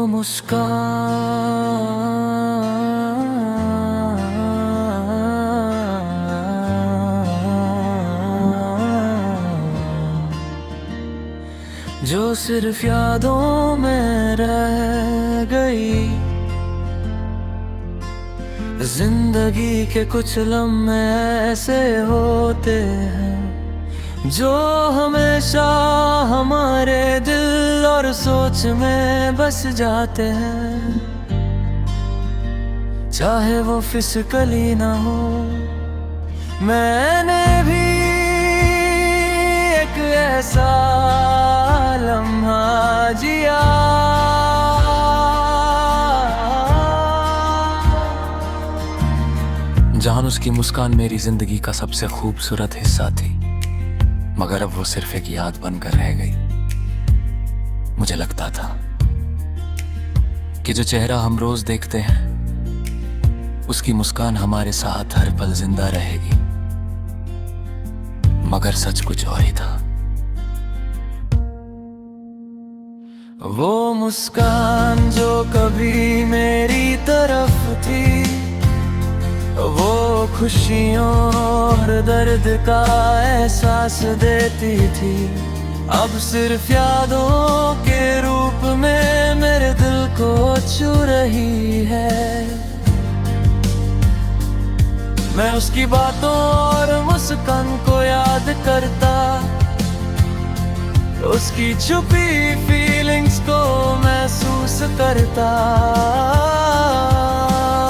मुस्कान जो सिर्फ यादों में रह गई। जिंदगी के कुछ लम्हे ऐसे होते हैं जो हमेशा हमारे दिल और सोच में बस जाते हैं। चाहे वो फिजिकली ना हो, मैंने भी एक ऐसा लम्हा जिया जहां उसकी मुस्कान मेरी जिंदगी का सबसे खूबसूरत हिस्सा थी, मगर अब वो सिर्फ एक याद बनकर रह गई। मुझे लगता था कि जो चेहरा हम रोज देखते हैं उसकी मुस्कान हमारे साथ हर पल जिंदा रहेगी, मगर सच कुछ और ही था। वो मुस्कान जो कभी मेरी तरफ थी, वो खुशियों और दर्द का एहसास देती थी, अब सिर्फ यादों के रूप में मेरे दिल को छू रही है। मैं उसकी बातों और मुस्कान को याद करता, उसकी छुपी फीलिंग्स को महसूस करता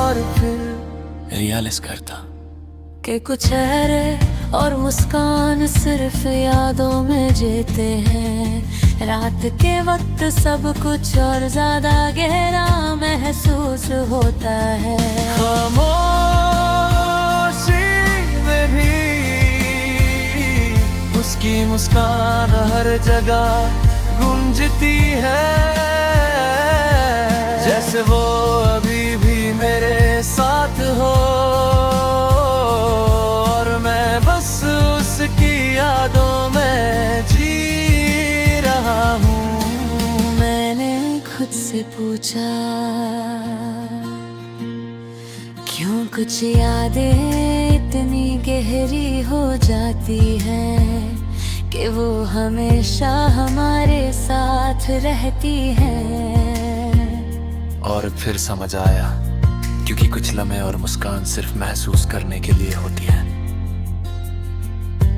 और फिर रियलाइज करता कि कुछ चेहरे और मुस्कान सिर्फ यादों में जीते हैं। रात के वक्त सब कुछ और ज्यादा गहरा महसूस होता है। खामोशी में भी उसकी मुस्कान हर जगह गूंजती है, जैसे वो अभी भी मेरे साथ हो और मैं बस उसकी यादों में जी रहा हूँ। मैंने खुद से पूछा क्यों कुछ यादें इतनी गहरी हो जाती हैं कि वो हमेशा हमारे साथ रहती हैं। और फिर समझ आया, क्योंकि कुछ लम्हे और मुस्कान सिर्फ महसूस करने के लिए होती है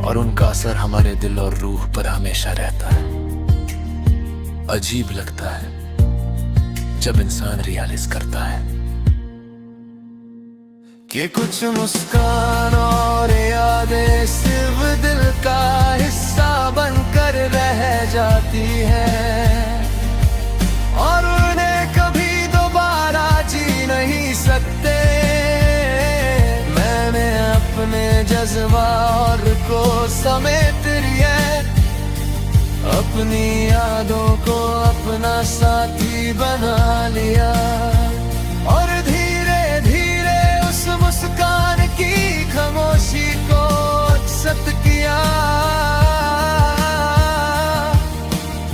और उनका असर हमारे दिल और रूह पर हमेशा रहता है। अजीब लगता है जब इंसान रियलाइज करता है कि कुछ मुस्कान और यादें सिर्फ दिल का हिस्सा बनकर रह जाती है और उन्हें कभी दोबारा जी नहीं सकते। मैंने अपने जज्बात को समेट लिया, अपनी यादों को अपना साथी बना लिया और धीरे धीरे उस मुस्कान की खामोशी को एक्सेप्ट किया।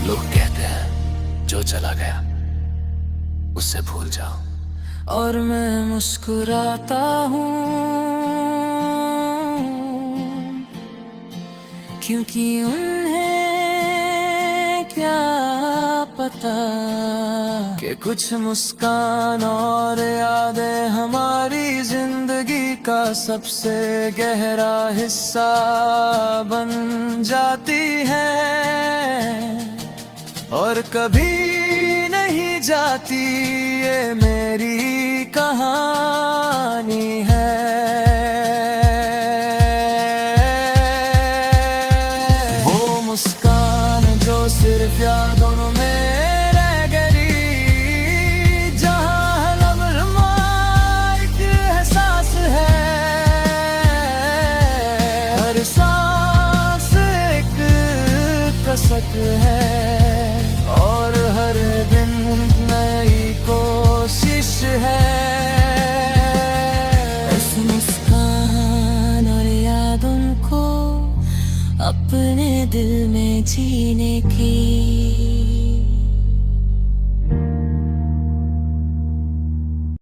लोग कहते हैं जो चला गया उससे भूल जाओ, और मैं मुस्कुराता हूँ क्योंकि उन्हें क्या पता कि कुछ मुस्कान और यादें हमारी जिंदगी का सबसे गहरा हिस्सा बन जाती हैं और कभी नहीं जाती। ये मेरी कहानी है। वो मुस्कान जो सिर्फ यादों में रह गई, जहाँ लम्हा एक एहसास है, हर सांस एक कसक है।